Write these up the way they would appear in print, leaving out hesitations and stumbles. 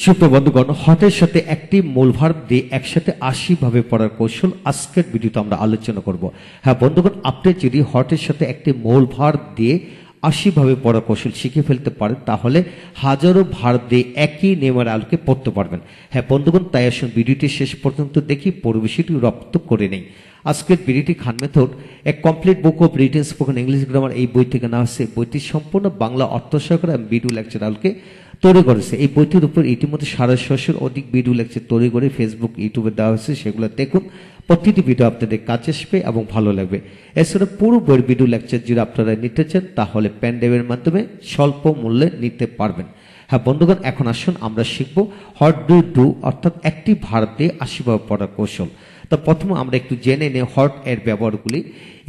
সুপ্রিয় বন্ধুগণ, হটের সাথে একটি মূল ভার্ব দিয়ে একসাথে ৮০ ভাবে পড়ার কৌশল আজকের ভিডিওতে আমরা আলোচনা করব। হ্যাঁ বন্ধুগণ, আপনি যদি হটের সাথে একটি মূল ভার্ব দিয়ে ৮০ ভাবে পড়ার কৌশল শিখে ফেলতে পারেন, তাহলে হাজারো ভার্ব দিয়ে একই নিয়মের আলোকে পড়তে পারবেন। হ্যাঁ বন্ধুগণ, তাই আসুন ভিডিওটি শেষ পর্যন্ত দেখি পরিবেশটি রপ্ত করে নেই। আজকের ভিডিওটি খান মেথড এক complete book of written spoken English grammar এই বই থেকে নেওয়া হয়েছে। বইটি সম্পূর্ণ বাংলা অর্থ সহকারে ভিডিও লেকচার আলোকে তৈরি করেছে। এই বইটির উপর ইতিমধ্যে 650-এর অধিক ভিডিও লেকচার তৈরি করে ফেসবুক, ইউটিউবে দেওয়া হয়েছে। সেগুলো দেখুন, প্রতিটি ভিডিও আপনাদের কাছে আসবে এবং ভালো লাগবে। এছাড়া পুরো বইয়ের ভিডিও লেকচার যদি আপনারা নিতে চান, তাহলে পেন ড্রাইভের মাধ্যমে স্বল্প মূল্যে নিতে পারবেন। হ্যাঁ বন্ধুগণ, এখন আসুন আমরা শিখব হট ডু ডু অর্থাৎ একটি ভার্ব দিয়ে ৮০ ভাবে পড়ার কৌশল। তো প্রথমে আমরা একটু জেনে নিই হট এর ব্যবহারগুলি।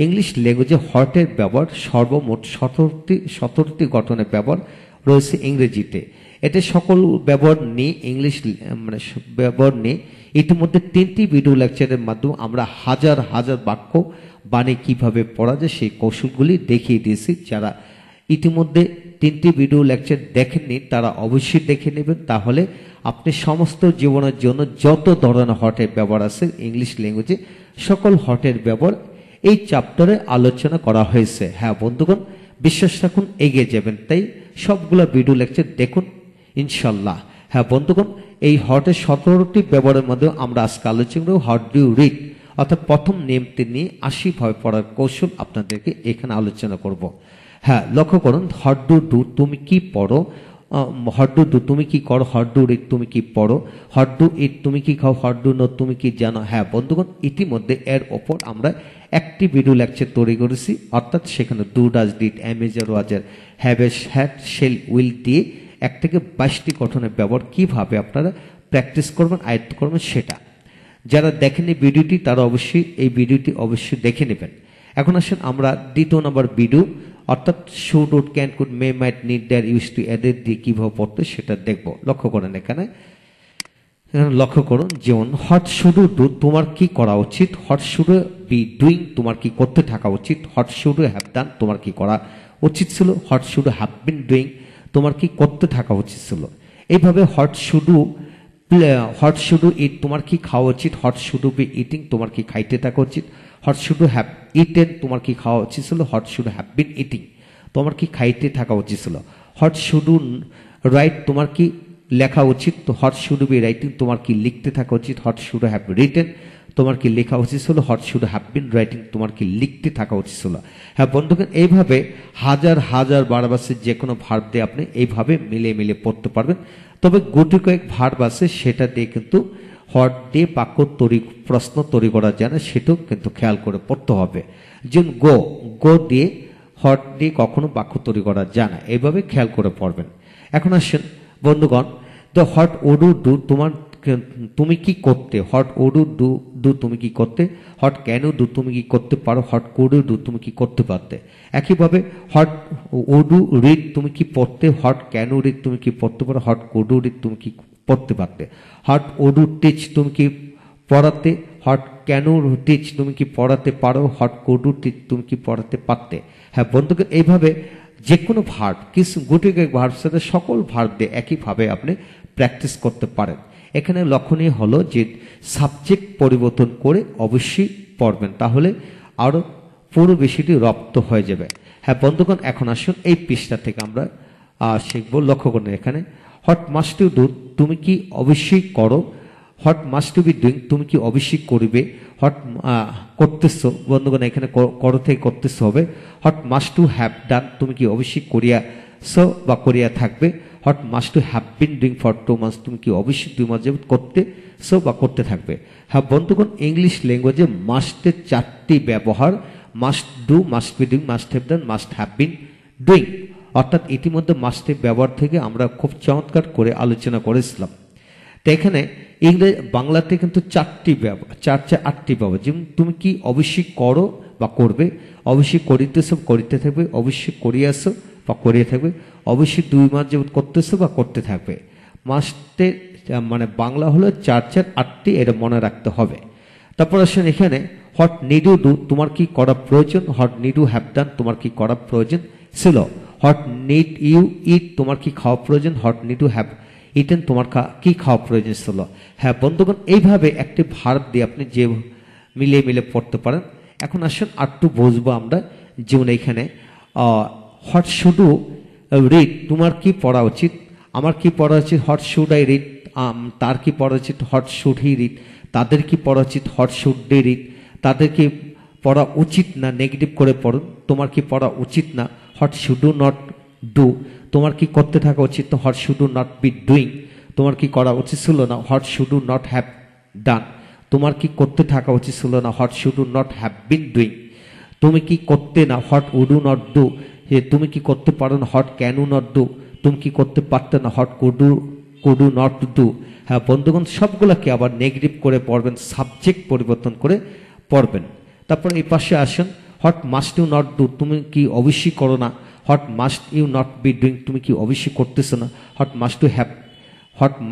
ইংলিশ ল্যাঙ্গুয়েজে হট এর ব্যবহার সর্বমোট 17টি গঠনের ব্যবহার রয়েছে ইংরেজিতে। এতে সকল ব্যবহার নিয়ে ব্যবহার নিয়ে ইতিমধ্যে 3টি ভিডিও লেকচারের মাধ্যমে আমরা হাজার হাজার বাক্য বাণী কিভাবে পড়া যায় সেই কৌশলগুলি দেখিয়ে দিয়েছি। যারা ইতিমধ্যে 3টি ভিডিও লেকচার দেখেননি তারা অবশ্যই দেখে নেবেন, তাহলে আপনি সমস্ত জীবনের জন্য যত ধরনের হটের ব্যবহার আছে ইংলিশ ল্যাঙ্গুয়েজে সকল হটের ব্যবহার এই চ্যাপ্টারে আলোচনা করা হয়েছে। হ্যাঁ বন্ধুগণ, বিশ্বাস রাখুন এগিয়ে যাবেন। তাই সবগুলো ভিডিও লেকচার দেখুন ইনশাল্লাহ। হ্যাঁ বন্ধুগণ, এই হটের 17টি ব্যবহারের মধ্যে আমরা আজকে আলোচনা করব হট ডু রিড অর্থাৎ প্রথম নিয়মটি নিয়ে ৮০ ভাবে পড়ার কৌশল আপনাদেরকে এখানে আলোচনা করব। হ্যাঁ লক্ষ্য করুন, হট ডু ডু তুমি কি পড়ো, হট ডু ডু তুমি কি করো, হট ডু রিড তুমি কি পড়ো, হট ডু ইট তুমি কি খাও, হট ডু নো তুমি কি জানো। হ্যাঁ বন্ধুগণ, ইতিমধ্যে এর ওপর আমরা একটি ভিডিও লেকচার তৈরি করেছি, অর্থাৎ সেখানে do does did অ্যামেজার ওয়াজার haves had shell will দিয়ে 1 থেকে 22টি গঠনের ব্যবহার কিভাবে আপনারা প্র্যাকটিস করবেন, আয়ত্ত করবেন সেটা। যারা দেখেনি ভিডিওটি তারা অবশ্যই এই ভিডিওটি অবশ্যই দেখে নেবেন। এখন আসেন আমরা দ্বিতীয় নম্বর ভিডিও অর্থাৎ should would can could may might need dare used to এদের দিয়ে কিভাবে পড়তে সেটা দেখব। লক্ষ্য করেন এখানে লক্ষ্য করুন, যেমন হট শুড ডু তোমার কি করা উচিত, হট শুড বি ডুইং তোমার কি করতে থাকা উচিত, হট শুড হ্যাভ ডান তোমার কি করা উচিত ছিল, hot should have been doing তোমার কি করতে থাকা উচিত ছিল। এইভাবে হট শুড ইট তোমার কি খাওয়া উচিত, হট শুড বি ইটিং তোমার কি খাইতে থাকা উচিত, হট শুড হ্যাভ ইটেন তোমার কি খাওয়া উচিত ছিল, hot should have been eating তোমার কি খাইতে থাকা উচিত ছিল, হট শুড রাইট তোমার কি লেখা উচিত, তো হট শুড বি রাইটিং তোমার কি লিখতে থাকা উচিত, হট শুড হ্যাভ রিটেন তোমার কি লেখা উচিত ছিল, hot should have been writing তোমার কি লিখতে থাকা উচিত ছিল। হ্যাঁ বন্ধুগণ, এইভাবে হাজার হাজার ভার্ব আছে, যে কোনো ভার্ব দিয়ে আপনি এইভাবে মিলিয়ে মিলিয়ে পড়তে পারবেন। তবে গুটি কয়েক ভার্ব আছে সেটা দিয়ে কিন্তু হট দিয়ে বাক্য প্রশ্ন তৈরি করা যায় না, সেটাও কিন্তু খেয়াল করে পড়তে হবে। যেমন গো দিয়ে হট দিয়ে কখনো বাক্য তৈরি করা যায় না, এইভাবে খেয়াল করে পড়বেন। এখন আসেন বন্ধুগণ, দ্য হট ওডু ডু তুমি কি করতে, হট ওডু ডু তুমি কি করতে, হট ক্যান ডু তুমি কি করতে পারো, হট কুড ডু তুমি কি করতে পারতে। একইভাবে হট ওডু রিড তুমি কি পড়তে, হট ক্যান রিড তুমি কি পড়তে পারো, হট কুড রিড তুমি কি পড়তে পারতে, হট ওডু টিচ তুমি কি পড়াতে, হট ক্যান টিচ তুমি কি পড়াতে পারো, হট কুড টিচ তুমি কি পড়াতে পারতে। হ্যাঁ বন্ধুকে এইভাবে যে কোনো ভার্ব কিছু গুটি কয়েক ভার্ব সাথে সকল ভার্ব দিয়ে একইভাবে আপনি প্র্যাকটিস করতে পারেন। এখানে লক্ষণীয় হলো যে সাবজেক্ট পরিবর্তন করে অবশ্যই পড়বেন, তাহলে আরো পুরো বেশিটি রপ্ত হয়ে যাবে। হ্যাঁ বন্ধুগণ, এখন আসুন এই পৃষ্ঠা থেকে আমরা শিখবো। লক্ষ্য করুন এখানে হট মাস্ট ইউ ডু তুমি কি অবশ্যই করো, what must you be doing তুমি কি অবশ্যই করবে, হট করতেছো বন্ধুগণ এখানে করো থেকে করতেছো হবে, hot must to have done তুমি কি অবশ্যই করিয়াছো বা করিয়া থাকবে, hot must to have been doing for 2 months তুমি কি অবশ্যই 2 মাস যাবত করতেছো বা করতে থাকবে। হ্যাঁ বন্ধুগণ, ইংলিশ ল্যাঙ্গুয়েজে মাস্টের 4টি ব্যবহার, must do, must be doing, must have done, must have been doing. অর্থাৎ ইতিমধ্যে মাস্টের ব্যবহার থেকে আমরা খুব চমৎকার করে আলোচনা করেছিলাম। তো এখানে বাংলাতে কিন্তু 4টি ব্যবহার, 8টি ব্যবহার। যেমন তুমি কি অবশ্যই করো বা করবে, অবশ্যই করিতেছো করিতে থাকবে, অবশ্যই করিয়াছো বা করিয়ে থাকবে, অবশ্যই 2 মাস যাবত করতেছো বা করতে থাকবে। মাস্টের বাংলা হলো 8টি, এটা মনে রাখতে হবে। তারপর আসেন এখানে হট নিড ইউ ডু তোমার কি করা প্রয়োজন, what need you have done তোমার কি করা প্রয়োজন ছিল, হট নিড ইউ ইট তোমার কি খাওয়া প্রয়োজন, what need you have eaten তোমার কি খাওয়া প্রয়োজন ছিল। হ্যাঁ বন্ধুগণ, এইভাবে একটি ভার্ব দিয়ে আপনি যে মিলিয়ে মিলে পড়তে পারেন। এখন আসুন আরটু বুঝবো আমরা, যেমন এইখানে হোয়াট শুড ইউ রিড, তোমার কি পড়া উচিত, আমার কি পড়া উচিত, হোয়াট শুড আই রিড, তার কি পড়া উচিত, হোয়াট শুড হি রিড, তাদের কি পড়া উচিত, হোয়াট শুড দে রিড, তাদের কি পড়া উচিত না, নেগেটিভ করে পড়ুন, তোমার কি পড়া উচিত না, what should you not do, তোমার কি করতে থাকা উচিত না, what should you not be doing, তোমার কি করা উচিত ছিল না, what should you not have done, তোমার কি করতে থাকা উচিত ছিল না, what should you not have been doing, তুমি কি করতে না, what would you not do, তুমি কি করতে পারো না, what can you not do, তুমি কি করতে পারতে না, what could you not do. হ্যাঁ বন্ধুগণ, সবগুলোকে আবার নেগেটিভ করে পড়বেন, সাবজেক্ট পরিবর্তন করে পড়বেন। তারপর এই পাশে আসেন, what must you not do, তুমি কি অবশ্যই করো না, what must you not be doing, তুমি কি অবশ্যই করতেছো না, what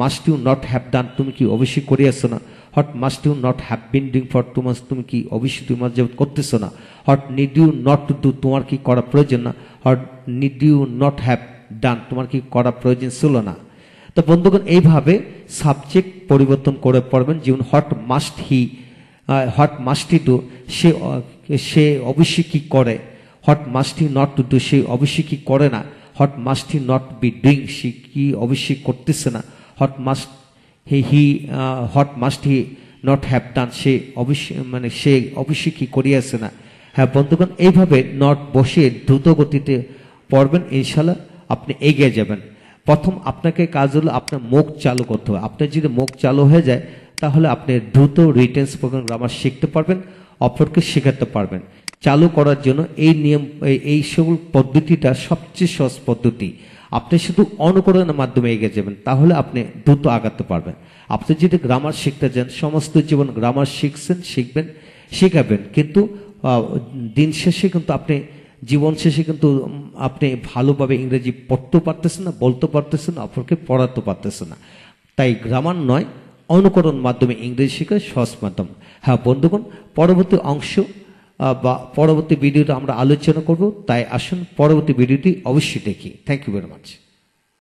must you not have done, তুমি কি অবশ্যই করিয়াছো না, what must you not have been doing for 2 months, তুমি কি অবশ্যই 2 মাস যাবত করতেছো না, what need you not to do, তোমার কি করা প্রয়োজন না, what need you not have done, তোমার কি করা প্রয়োজন ছিল না। তো বন্ধুগণ, এইভাবে সাবজেক্ট পরিবর্তন করে পড়বেন। যেমন হোয়াট মাস্ট হি ডু, সে অবশ্যই কি করে, what must he not to do, সে অবশ্যই কি করে না, what must he not be doing, সে কি অবশ্যই করতেছে না, what must he not have done, সে অবশ্যই কি করিয়াছে না। হ্যাঁ বন্ধুগণ, এইভাবে নট বসিয়ে দ্রুত গতিতে পড়বেন, ইনশাল্লাহ আপনি এগিয়ে যাবেন। প্রথম আপনাকে কাজ হলো আপনার মুখ চালু করতে হবে। আপনার যদি মুখ চালু হয়ে যায় তাহলে আপনি দ্রুত রিটেন স্পোকেন গ্রামার শিখতে পারবেন, অপরকে শেখাতে পারবেন। চালু করার জন্য এই সকল পদ্ধতিটা সবচেয়ে সহজ পদ্ধতি। আপনি শুধু অনুকরণের মাধ্যমে এগিয়ে যাবেন, তাহলে আপনি দ্রুত আগাতে পারবেন। আপনি যদি গ্রামার শিখতে যান, সমস্ত জীবন গ্রামার শিখবেন, শেখাবেন, কিন্তু দিন শেষে কিন্তু জীবন শেষে কিন্তু আপনি ভালোভাবে ইংরেজি পড়তেও পারতেছেন না, বলতে পারতেছেন না, অপরকে পড়াতে পারতেছেন না। তাই গ্রামার নয়, অনুকরণ মাধ্যমে ইংরেজি শেখা সহজ মাধ্যম। হ্যাঁ বন্ধুগণ, পরবর্তী অংশ বা পরবর্তী ভিডিওতে আমরা আলোচনা করব, তাই আসুন পরবর্তী ভিডিওটি অবশ্যই দেখি। Thank you very much.